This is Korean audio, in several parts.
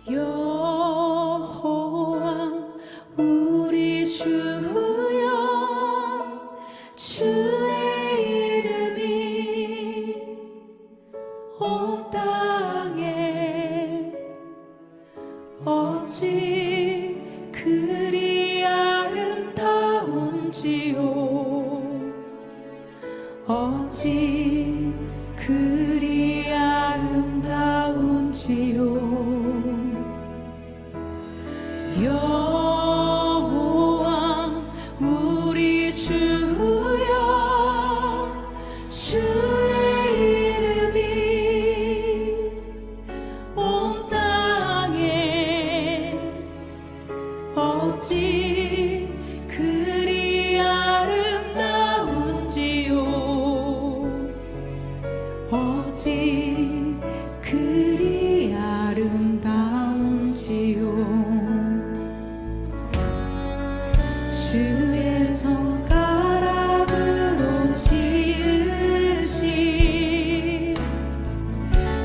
여호와 우리 주여, 주의 이름이 온 땅에 어찌 그리 아름다운지요, 어찌 그리 아름다운지요. 여호와 우리 주여, 주의 이름이 온 땅에 어찌 그리 아름다운지요, 어찌 그리 아름다운지요. 주의 손가락으로 지으신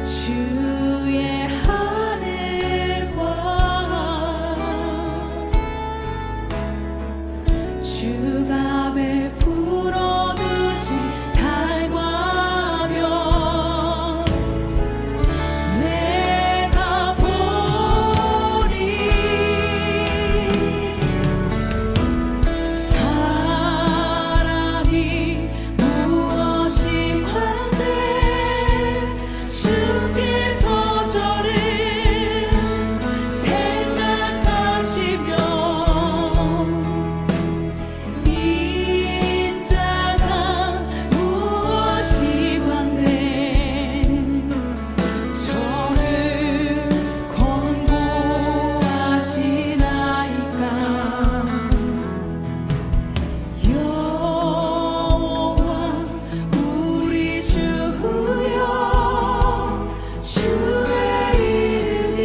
주의 하늘과 주가 베풀어 두신 달과 별, 내가 보니 사람이 무엇이 관대 주께서 저를 생각하시며 인자가 무엇이 관대 저를 권고하시나이까. 여호와 우리 주여, 주의 이름이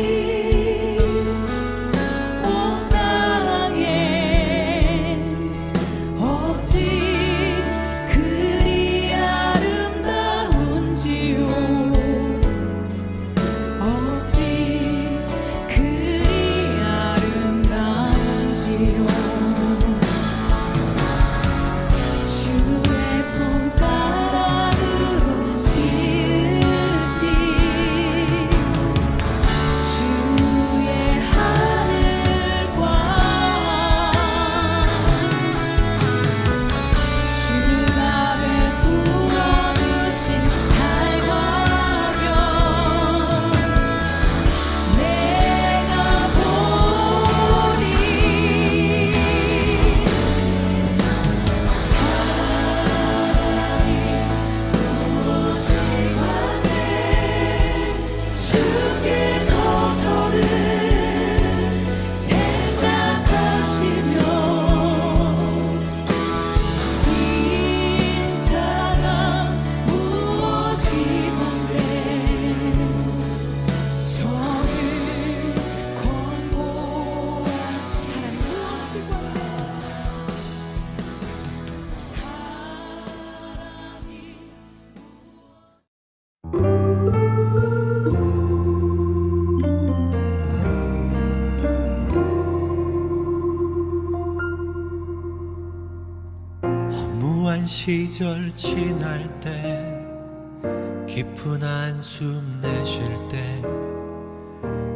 온 땅에 어찌 그리 아름다운지요, 어찌 그리 아름다운지요. 주의 손가락으로 지으신 주의 하늘과 주가 베풀어 두신 달과 별, 내가 보니 사람이 무엇이 관대 주께서 저를 생각하시며 인자가 무엇이 관대 저를 권고하시. 사람이 무엇이 관대 허무한 시절 지날 때, 깊은 한숨 내쉴 때,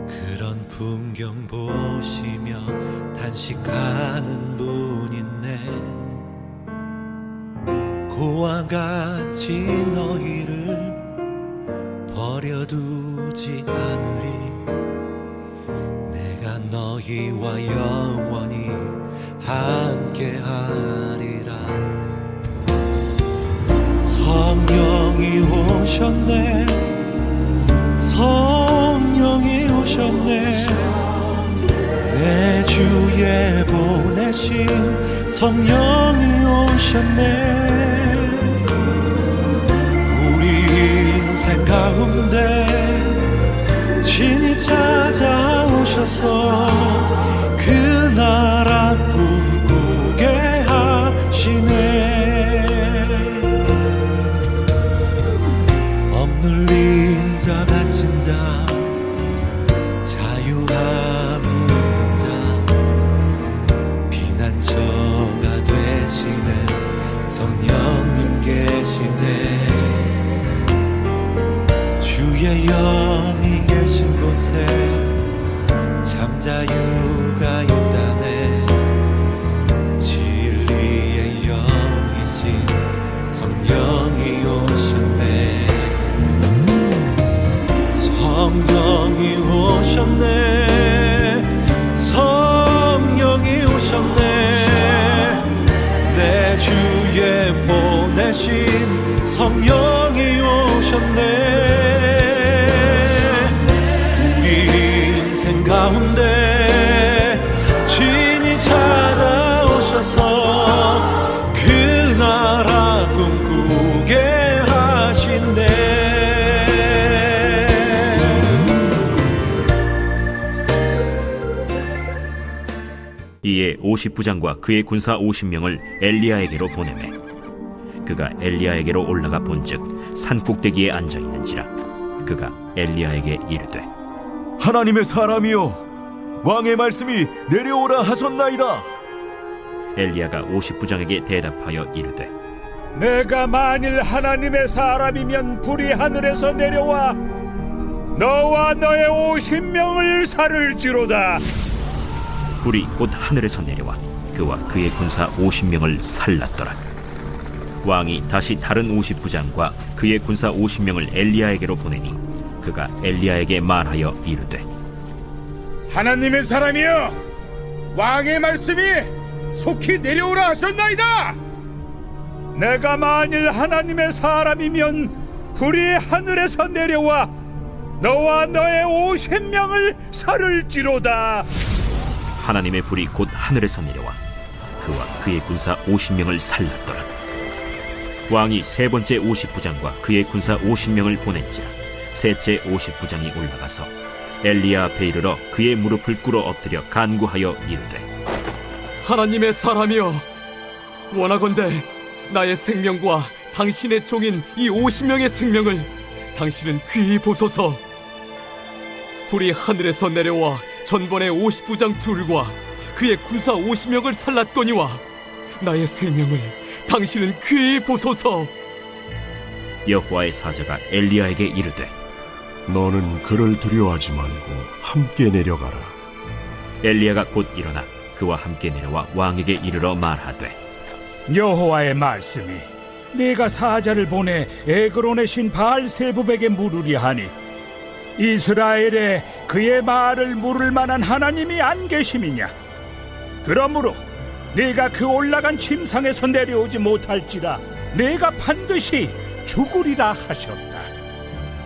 그런 풍경 보시며 단식하는 분 있네. 고와 같이 너희를 버려두지 않으리. 내가 너희와 영원히 함께하리라. 성령이 오셨네, 성령이 오셨네. 내 주에 보내신 성령이 오셨네. 우리 인생 가운데 친히 찾아오셔서 그 나라 꿈꾸게 하시네. 억눌린 자 갇힌 자 자유하게 자유가 있다네. 진리의 영이신 성령이 오셨네. 성령이 오셨네. 성령이 오셨네. 내 주에 보내신 성령이 오셨네. 가운데 진이 찾아오셔서 그 나라 꿈꾸게 하신대. 이에 50부장과 그의 군사 50명을 엘리야에게로 보내매 그가 엘리야에게로 올라가 본즉 산 꼭대기에 앉아 있는지라. 그가 엘리야에게 이르되 하나님의 사람이여, 왕의 말씀이 내려오라 하셨나이다. 엘리야가 50부장에게 대답하여 이르되 내가 만일 하나님의 사람이면 불이 하늘에서 내려와 너와 너의 50명을 살을지로다. 불이 곧 하늘에서 내려와 그와 그의 군사 50명을 살랐더라. 왕이 다시 다른 50부장과 그의 군사 50명을 엘리야에게로 보내니 그가 엘리야에게 말하여 이르되 하나님의 사람이여, 왕의 말씀이 속히 내려오라 하셨나이다. 내가 만일 하나님의 사람이면 불이 하늘에서 내려와 너와 너의 50명을 살을지로다. 하나님의 불이 곧 하늘에서 내려와 그와 그의 군사 50명을 살랐더라. 왕이 세 번째 50부장과 그의 군사 50명을 보낸지라. 셋째 50부장이 올라가서 엘리야 앞에 이르러 그의 무릎을 꿇어 엎드려 간구하여 이르되 하나님의 사람이여, 원하건대 나의 생명과 당신의 종인 이 50명의 생명을 당신은 귀히 보소서. 불이 하늘에서 내려와 전번의 50부장 둘과 그의 군사 50명을 살랐거니와 나의 생명을 당신은 귀히 보소서. 여호와의 사자가 엘리야에게 이르되 너는 그를 두려워하지 말고 함께 내려가라. 엘리야가 곧 일어나 그와 함께 내려와 왕에게 이르러 말하되 여호와의 말씀이 네가 사자를 보내 에그론의 신 바알세붑에게 물으려 하니 이스라엘에 그의 말을 물을 만한 하나님이 안 계심이냐? 그러므로 네가 그 올라간 침상에서 내려오지 못할지라 네가 반드시 죽으리라 하셨다.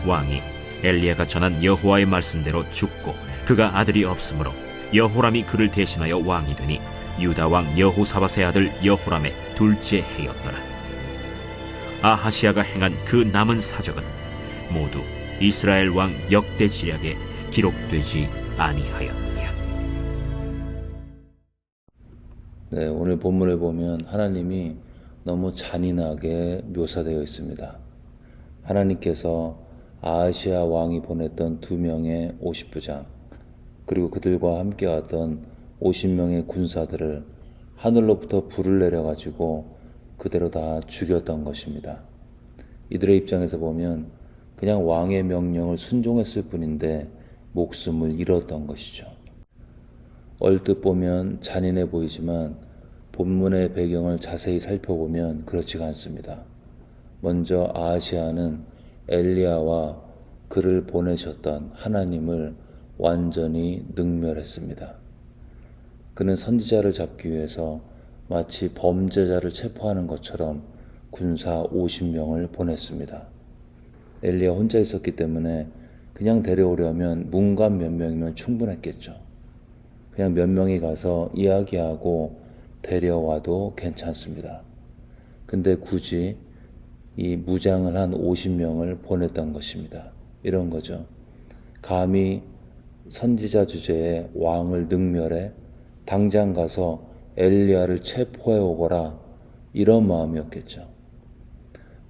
왕이 엘리야가 전한 여호와의 말씀대로 죽고 그가 아들이 없으므로 여호람이 그를 대신하여 왕이 되니 유다 왕 여호사밧의 아들 여호람의 둘째 해였더라. 아하시야가 행한 그 남은 사적은 모두 이스라엘 왕 역대 지략에 기록되지 아니하였느냐. 네, 오늘 본문을 보면 하나님이 너무 잔인하게 묘사되어 있습니다. 하나님께서 아하시야 왕이 보냈던 2명의 50부장 그리고 그들과 함께 왔던 50명의 군사들을 하늘로부터 불을 내려가지고 그대로 다 죽였던 것입니다. 이들의 입장에서 보면 그냥 왕의 명령을 순종했을 뿐인데 목숨을 잃었던 것이죠. 얼뜻 보면 잔인해 보이지만 본문의 배경을 자세히 살펴보면 그렇지가 않습니다. 먼저 아하시야는 엘리야와 그를 보내셨던 하나님을 완전히 능멸했습니다. 그는 선지자를 잡기 위해서 마치 범죄자를 체포하는 것처럼 군사 50명을 보냈습니다. 엘리야 혼자 있었기 때문에 그냥 데려오려면 문관 몇 명이면 충분했겠죠. 그냥 몇 명이 가서 이야기하고 데려와도 괜찮습니다. 근데 굳이 이 무장을 한 50명을 보냈던 것입니다. 이런 거죠. 감히 선지자 주제에 왕을 능멸해 당장 가서 엘리야를 체포해 오거라, 이런 마음이었겠죠.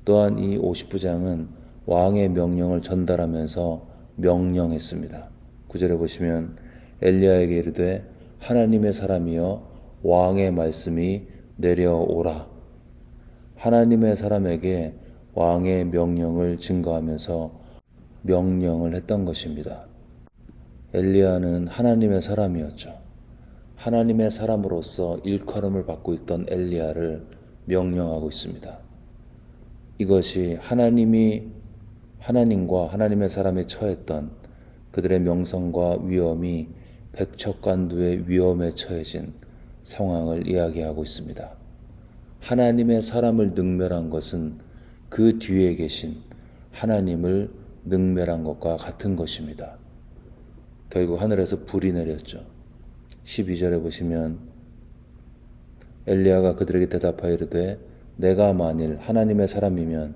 또한 이 50부장은 왕의 명령을 전달하면서 명령했습니다. 9절에 보시면 엘리야에게 이르되 하나님의 사람이여 왕의 말씀이 내려오라. 하나님의 사람에게 왕의 명령을 증거하면서 명령을 했던 것입니다. 엘리야는 하나님의 사람이었죠. 하나님의 사람으로서 일컬음을 받고 있던 엘리야를 명령하고 있습니다. 이것이 하나님과 하나님의 사람이 처했던 그들의 명성과 위엄이 백척간두의 위엄에 처해진 상황을 이야기하고 있습니다. 하나님의 사람을 능멸한 것은 그 뒤에 계신 하나님을 능멸한 것과 같은 것입니다. 결국 하늘에서 불이 내렸죠. 12절에 보시면 엘리야가 그들에게 대답하여 이르되 내가 만일 하나님의 사람이면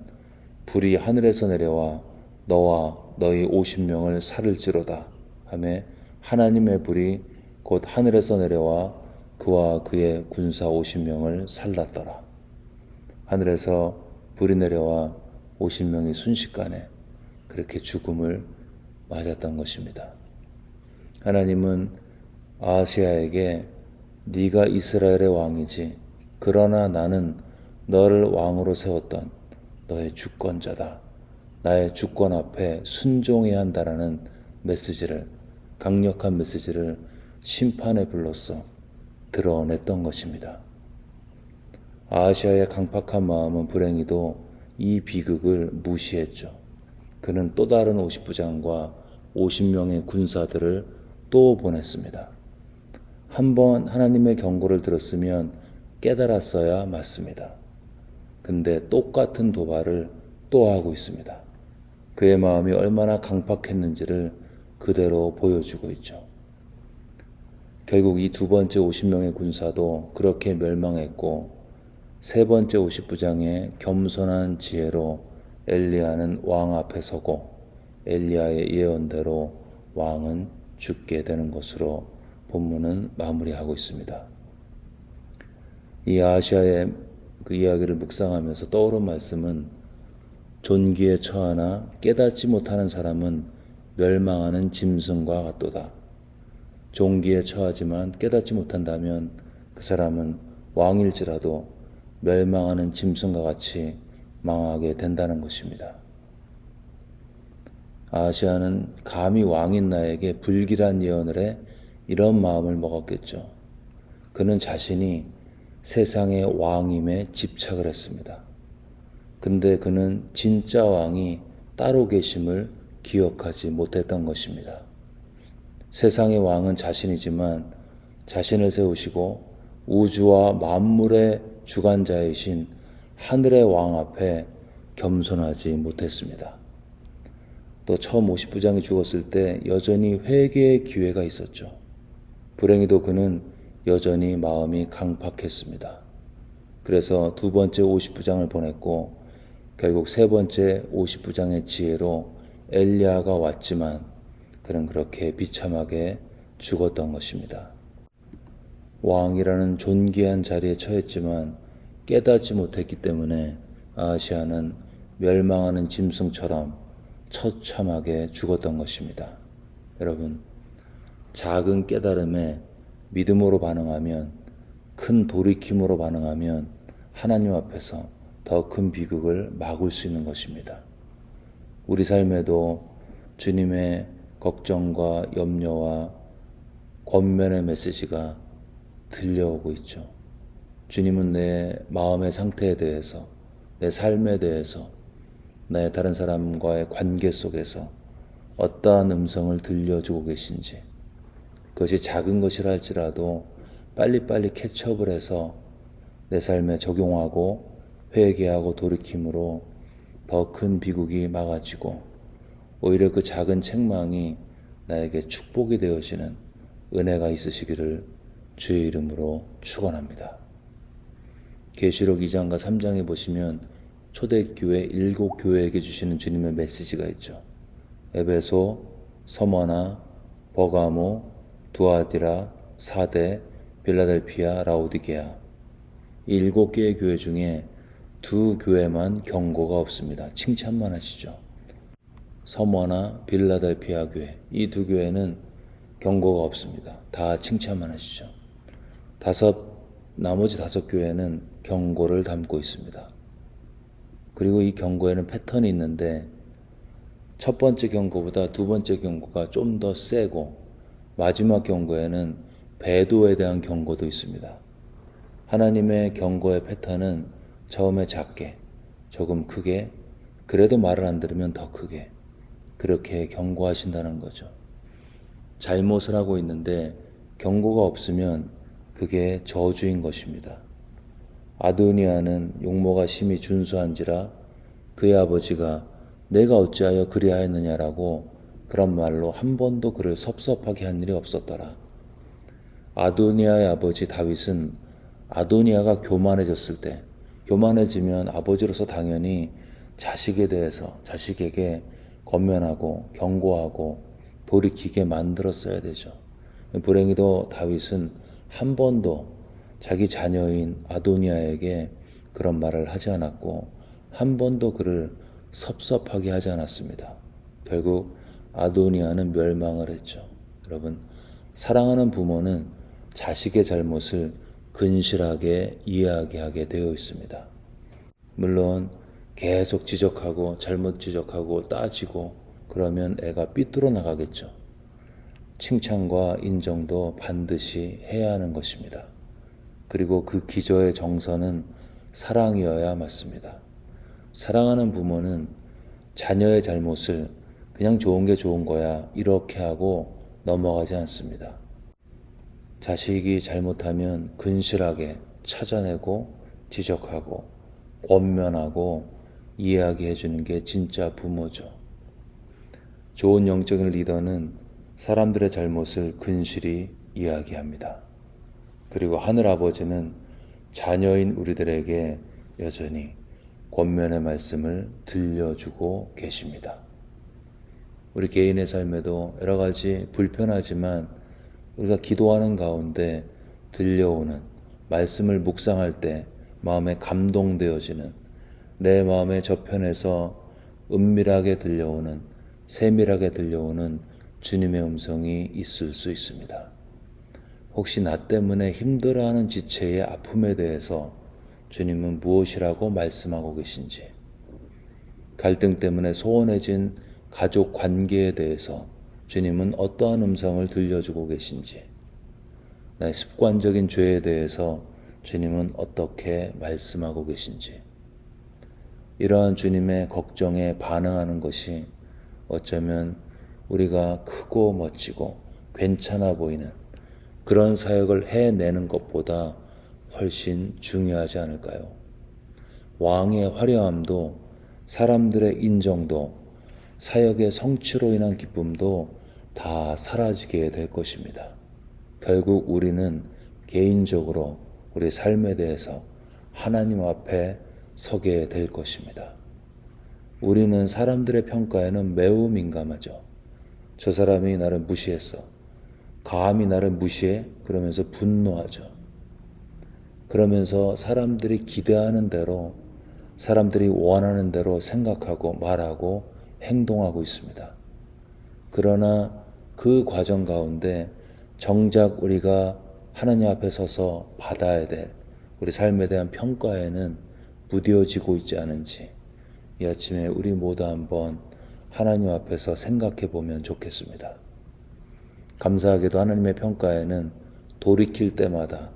불이 하늘에서 내려와 너와 너희 50명을 살을지로다 하매 하나님의 불이 곧 하늘에서 내려와 그와 그의 군사 50명을 살랐더라. 하늘에서 불이 내려와 50명이 순식간에 그렇게 죽음을 맞았던 것입니다. 하나님은 아하시야에게 네가 이스라엘의 왕이지 그러나 나는 너를 왕으로 세웠던 너의 주권자다. 나의 주권 앞에 순종해야 한다라는 강력한 메시지를 심판의 불로써 드러냈던 것입니다. 아하시야의 강팍한 마음은 불행히도 이 비극을 무시했죠. 그는 또 다른 50부장과 50명의 군사들을 또 보냈습니다. 한번 하나님의 경고를 들었으면 깨달았어야 맞습니다. 근데 똑같은 도발을 또 하고 있습니다. 그의 마음이 얼마나 강팍했는지를 그대로 보여주고 있죠. 결국 이 두 번째 50명의 군사도 그렇게 멸망했고 세 번째 50부장의 겸손한 지혜로 엘리야는 왕 앞에 서고 엘리야의 예언대로 왕은 죽게 되는 것으로 본문은 마무리하고 있습니다. 이 아하시야의 그 이야기를 묵상하면서 떠오른 말씀은 존귀에 처하나 깨닫지 못하는 사람은 멸망하는 짐승과 같도다. 존귀에 처하지만 깨닫지 못한다면 그 사람은 왕일지라도 멸망하는 짐승과 같이 망하게 된다는 것입니다. 아하시야는 감히 왕인 나에게 불길한 예언을 해 이런 마음을 먹었겠죠. 그는 자신이 세상의 왕임에 집착을 했습니다. 근데 그는 진짜 왕이 따로 계심을 기억하지 못했던 것입니다. 세상의 왕은 자신이지만 자신을 세우시고 우주와 만물의 주관자이신 하늘의 왕 앞에 겸손하지 못했습니다. 또 처음 50부장이 죽었을 때 여전히 회개의 기회가 있었죠. 불행히도 그는 여전히 마음이 강팍했습니다. 그래서 두 번째 50부장을 보냈고 결국 세 번째 50부장의 지혜로 엘리야가 왔지만 그는 그렇게 비참하게 죽었던 것입니다. 왕이라는 존귀한 자리에 처했지만 깨닫지 못했기 때문에 아하시야는 멸망하는 짐승처럼 처참하게 죽었던 것입니다. 여러분, 작은 깨달음에 믿음으로 반응하면, 큰 돌이킴으로 반응하면 하나님 앞에서 더 큰 비극을 막을 수 있는 것입니다. 우리 삶에도 주님의 걱정과 염려와 권면의 메시지가 들려오고 있죠. 주님은 내 마음의 상태에 대해서, 내 삶에 대해서, 나의 다른 사람과의 관계 속에서 어떠한 음성을 들려주고 계신지, 그것이 작은 것이라 할지라도 빨리빨리 캐치업을 해서 내 삶에 적용하고 회개하고 돌이킴으로 더 큰 비극이 막아지고 오히려 그 작은 책망이 나에게 축복이 되어지는 은혜가 있으시기를 주의 이름으로 축원합니다. 계시록 2장과 3장에 보시면 초대교회 7교회에게 주시는 주님의 메시지가 있죠. 에베소, 서머나, 버가모, 두아디라, 사데, 빌라델피아, 라오디게아. 이 7개의 교회 중에 2교회만 경고가 없습니다. 칭찬만 하시죠. 서머나 빌라델피아 교회, 이 2교회는 경고가 없습니다. 다 칭찬만 하시죠. 나머지 5교회는 경고를 담고 있습니다. 그리고 이 경고에는 패턴이 있는데 첫 번째 경고보다 두 번째 경고가 좀 더 세고 마지막 경고에는 배도에 대한 경고도 있습니다. 하나님의 경고의 패턴은 처음에 작게, 조금 크게, 그래도 말을 안 들으면 더 크게, 그렇게 경고하신다는 거죠. 잘못을 하고 있는데 경고가 없으면 그게 저주인 것입니다. 아도니아는 용모가 심히 준수한지라 그의 아버지가 내가 어찌하여 그리하였느냐라고 그런 말로 한 번도 그를 섭섭하게 한 일이 없었더라. 아도니아의 아버지 다윗은 아도니아가 교만해졌을 때, 교만해지면 아버지로서 당연히 자식에 대해서 자식에게 권면하고 경고하고 돌이키게 만들었어야 되죠. 불행히도 다윗은 한 번도 자기 자녀인 아도니아에게 그런 말을 하지 않았고 한 번도 그를 섭섭하게 하지 않았습니다. 결국 아도니아는 멸망을 했죠. 여러분, 사랑하는 부모는 자식의 잘못을 근실하게 이해하게 되어 있습니다. 물론 계속 지적하고 잘못 지적하고 따지고 그러면 애가 삐뚤어 나가겠죠. 칭찬과 인정도 반드시 해야 하는 것입니다. 그리고 그 기저의 정서는 사랑이어야 맞습니다. 사랑하는 부모는 자녀의 잘못을 그냥 좋은 게 좋은 거야 이렇게 하고 넘어가지 않습니다. 자식이 잘못하면 근실하게 찾아내고 지적하고 권면하고 이해하게 해주는 게 진짜 부모죠. 좋은 영적인 리더는 사람들의 잘못을 근실히 이야기합니다. 그리고 하늘아버지는 자녀인 우리들에게 여전히 권면의 말씀을 들려주고 계십니다. 우리 개인의 삶에도 여러 가지 불편하지만 우리가 기도하는 가운데 들려오는 말씀을 묵상할 때 마음에 감동되어지는 내 마음의 저편에서 은밀하게 들려오는 세밀하게 들려오는 주님의 음성이 있을 수 있습니다. 혹시 나 때문에 힘들어하는 지체의 아픔에 대해서 주님은 무엇이라고 말씀하고 계신지, 갈등 때문에 소원해진 가족 관계에 대해서 주님은 어떠한 음성을 들려주고 계신지, 나의 습관적인 죄에 대해서 주님은 어떻게 말씀하고 계신지, 이러한 주님의 걱정에 반응하는 것이 어쩌면 우리가 크고 멋지고 괜찮아 보이는 그런 사역을 해내는 것보다 훨씬 중요하지 않을까요? 왕의 화려함도 사람들의 인정도 사역의 성취로 인한 기쁨도 다 사라지게 될 것입니다. 결국 우리는 개인적으로 우리 삶에 대해서 하나님 앞에 서게 될 것입니다. 우리는 사람들의 평가에는 매우 민감하죠. 저 사람이 나를 무시했어. 감히 나를 무시해? 그러면서 분노하죠. 그러면서 사람들이 기대하는 대로, 사람들이 원하는 대로 생각하고 말하고 행동하고 있습니다. 그러나 그 과정 가운데 정작 우리가 하나님 앞에 서서 받아야 될 우리 삶에 대한 평가에는 무뎌지고 있지 않은지 이 아침에 우리 모두 한번 하나님 앞에서 생각해 보면 좋겠습니다. 감사하게도 하나님의 평가에는 돌이킬 때마다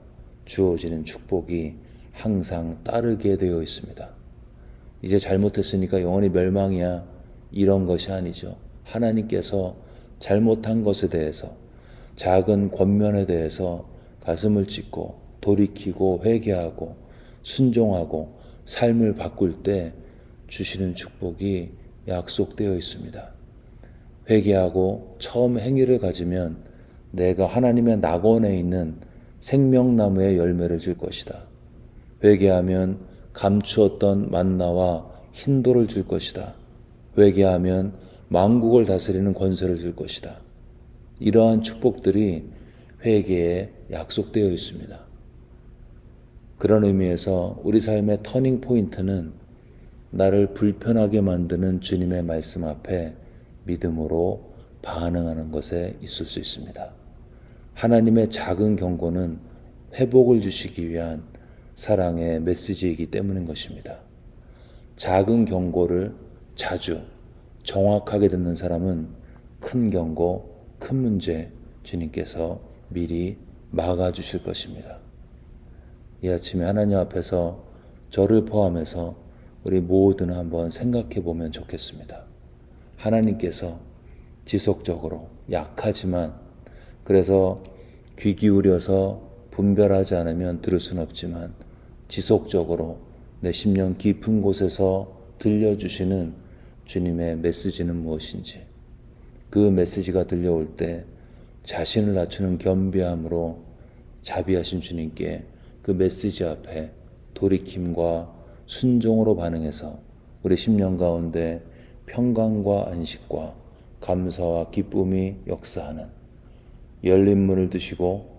주어지는 축복이 항상 따르게 되어 있습니다. 이제 잘못했으니까 영원히 멸망이야 이런 것이 아니죠. 하나님께서 잘못한 것에 대해서 작은 권면에 대해서 가슴을 찢고 돌이키고 회개하고 순종하고 삶을 바꿀 때 주시는 축복이 약속되어 있습니다. 회개하고 처음 행위를 가지면 내가 하나님의 낙원에 있는 생명나무의 열매를 줄 것이다. 회개하면 감추었던 만나와 흰돌을 줄 것이다. 회개하면 만국을 다스리는 권세를 줄 것이다. 이러한 축복들이 회개에 약속되어 있습니다. 그런 의미에서 우리 삶의 터닝 포인트는 나를 불편하게 만드는 주님의 말씀 앞에 믿음으로 반응하는 것에 있을 수 있습니다. 하나님의 작은 경고는 회복을 주시기 위한 사랑의 메시지이기 때문인 것입니다. 작은 경고를 자주 정확하게 듣는 사람은 큰 경고, 큰 문제, 주님께서 미리 막아주실 것입니다. 이 아침에 하나님 앞에서 저를 포함해서 우리 모두는 한번 생각해 보면 좋겠습니다. 하나님께서 지속적으로 약하지만, 그래서 귀 기울여서 분별하지 않으면 들을 수는 없지만 지속적으로 내 심령 깊은 곳에서 들려주시는 주님의 메시지는 무엇인지, 그 메시지가 들려올 때 자신을 낮추는 겸비함으로 자비하신 주님께 그 메시지 앞에 돌이킴과 순종으로 반응해서 우리 심령 가운데 평강과 안식과 감사와 기쁨이 역사하는 열린 문을 두시고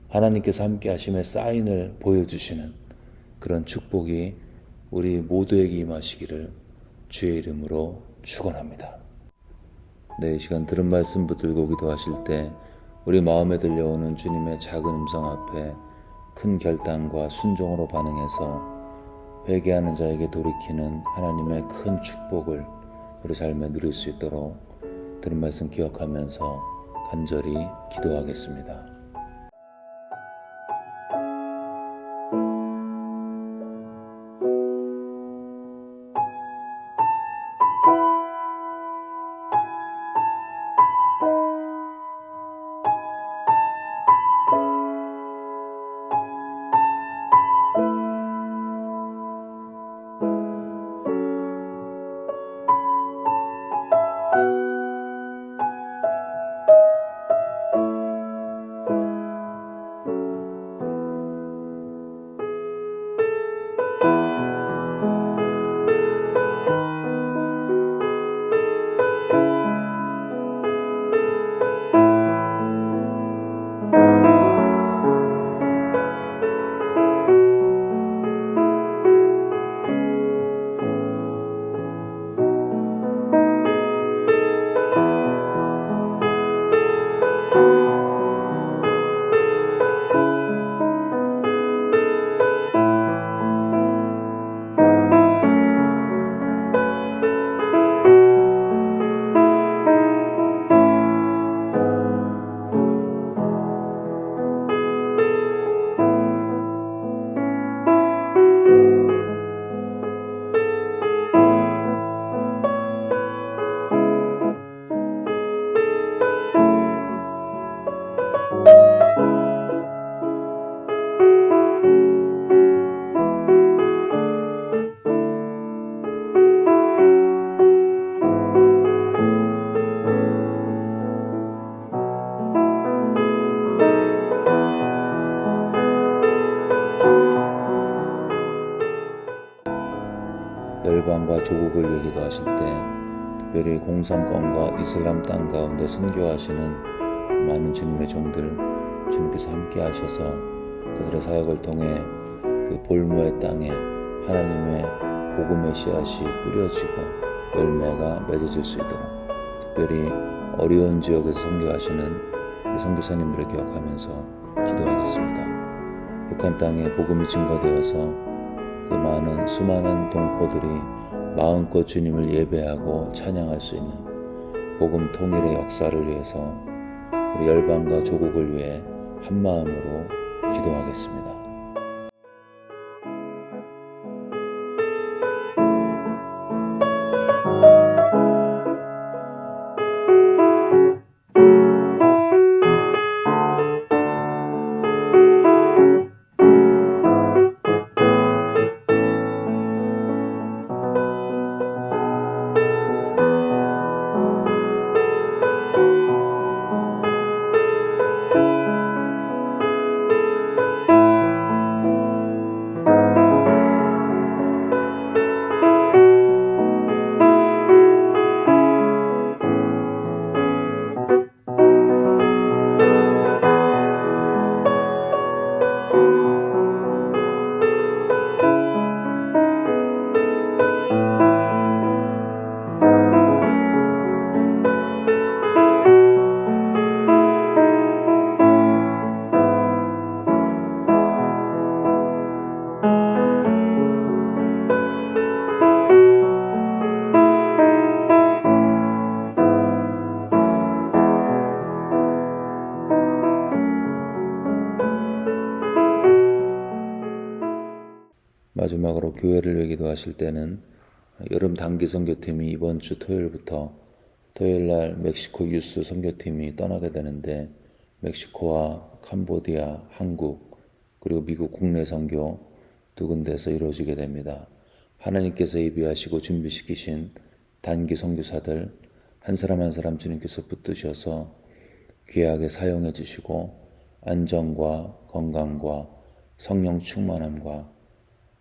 하나님께서 함께 하심의 사인을 보여주시는 그런 축복이 우리 모두에게 임하시기를 주의 이름으로 축원합니다. 네, 이 시간 들은 말씀 붙들고 기도하실 때 우리 마음에 들려오는 주님의 작은 음성 앞에 큰 결단과 순종으로 반응해서 회개하는 자에게 돌이키는 하나님의 큰 축복을 우리 삶에 누릴 수 있도록 들은 말씀 기억하면서 간절히 기도하겠습니다. 열방과 조국을 위해 기도하실 때 특별히 공산권과 이슬람 땅 가운데 선교하시는 많은 주님의 종들, 주님께서 함께 하셔서 그들의 사역을 통해 그 볼모의 땅에 하나님의 복음의 씨앗이 뿌려지고 열매가 맺어질 수 있도록, 특별히 어려운 지역에서 선교하시는 우리 선교사님들을 기억하면서 기도하겠습니다. 북한 땅에 복음이 증거되어서 그 수많은 동포들이 마음껏 주님을 예배하고 찬양할 수 있는 복음 통일의 역사를 위해서 우리 열방과 조국을 위해 한마음으로 기도하겠습니다. 마지막으로 교회를 위해 기도하실 때는 여름 단기 선교팀이 이번 주 토요일부터 토요일날 멕시코 유스 선교팀이 떠나게 되는데 멕시코와 캄보디아, 한국 그리고 미국 국내 선교 두 군데에서 이루어지게 됩니다. 하나님께서 예비하시고 준비시키신 단기 선교사들 한 사람 한 사람 주님께서 붙드셔서 귀하게 사용해 주시고 안전과 건강과 성령 충만함과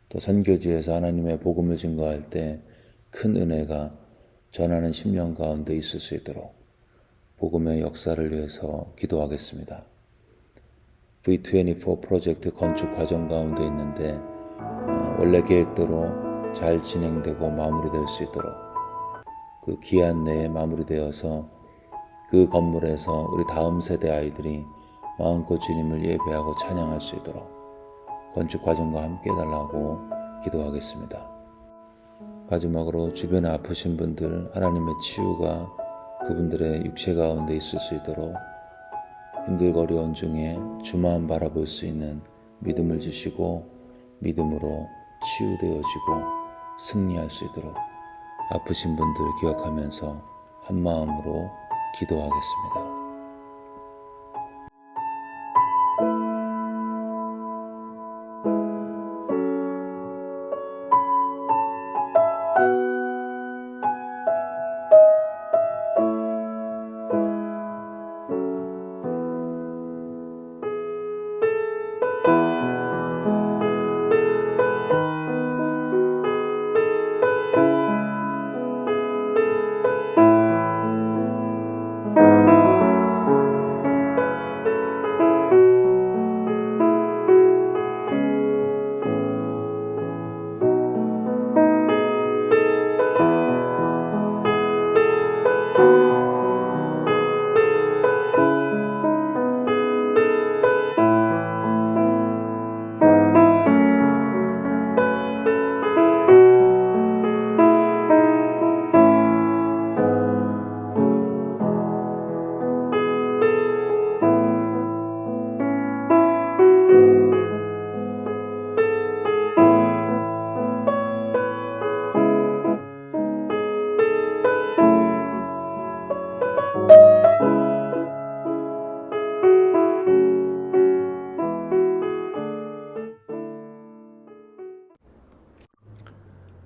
또 선교지에서 하나님의 복음을 증거할 때 큰 은혜가 전하는 10년 가운데 있을 수 있도록 복음의 역사를 위해서 기도하겠습니다. V24 프로젝트 건축 과정 가운데 있는데 원래 계획대로 잘 진행되고 마무리될 수 있도록 그 기한 내에 마무리되어서 그 건물에서 우리 다음 세대 아이들이 마음껏 주님을 예배하고 찬양할 수 있도록 건축 과정과 함께 해달라고 기도하겠습니다. 마지막으로 주변에 아프신 분들 하나님의 치유가 그분들의 육체 가운데 있을 수 있도록 힘들고 어려운 중에 주만 바라볼 수 있는 믿음을 주시고 믿음으로 치유되어지고 승리할 수 있도록 아프신 분들 기억하면서 한 마음으로 기도하겠습니다.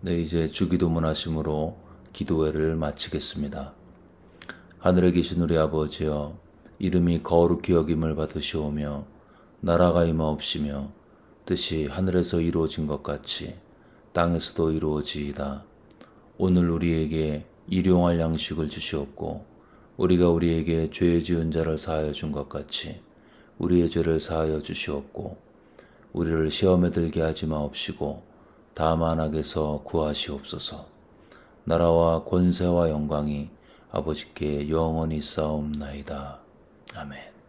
네, 이제 주기도문 하심으로 기도회를 마치겠습니다. 하늘에 계신 우리 아버지여, 이름이 거룩히 여김을 받으시오며 나라가 임하옵시며 뜻이 하늘에서 이루어진 것 같이 땅에서도 이루어지이다. 오늘 우리에게 일용할 양식을 주시옵고 우리가 우리에게 죄 지은 자를 사하여 준 것 같이 우리의 죄를 사하여 주시옵고 우리를 시험에 들게 하지 마옵시고 다만 악에서 구하시옵소서. 나라와 권세와 영광이 아버지께 영원히 쌓옵나이다. 아멘.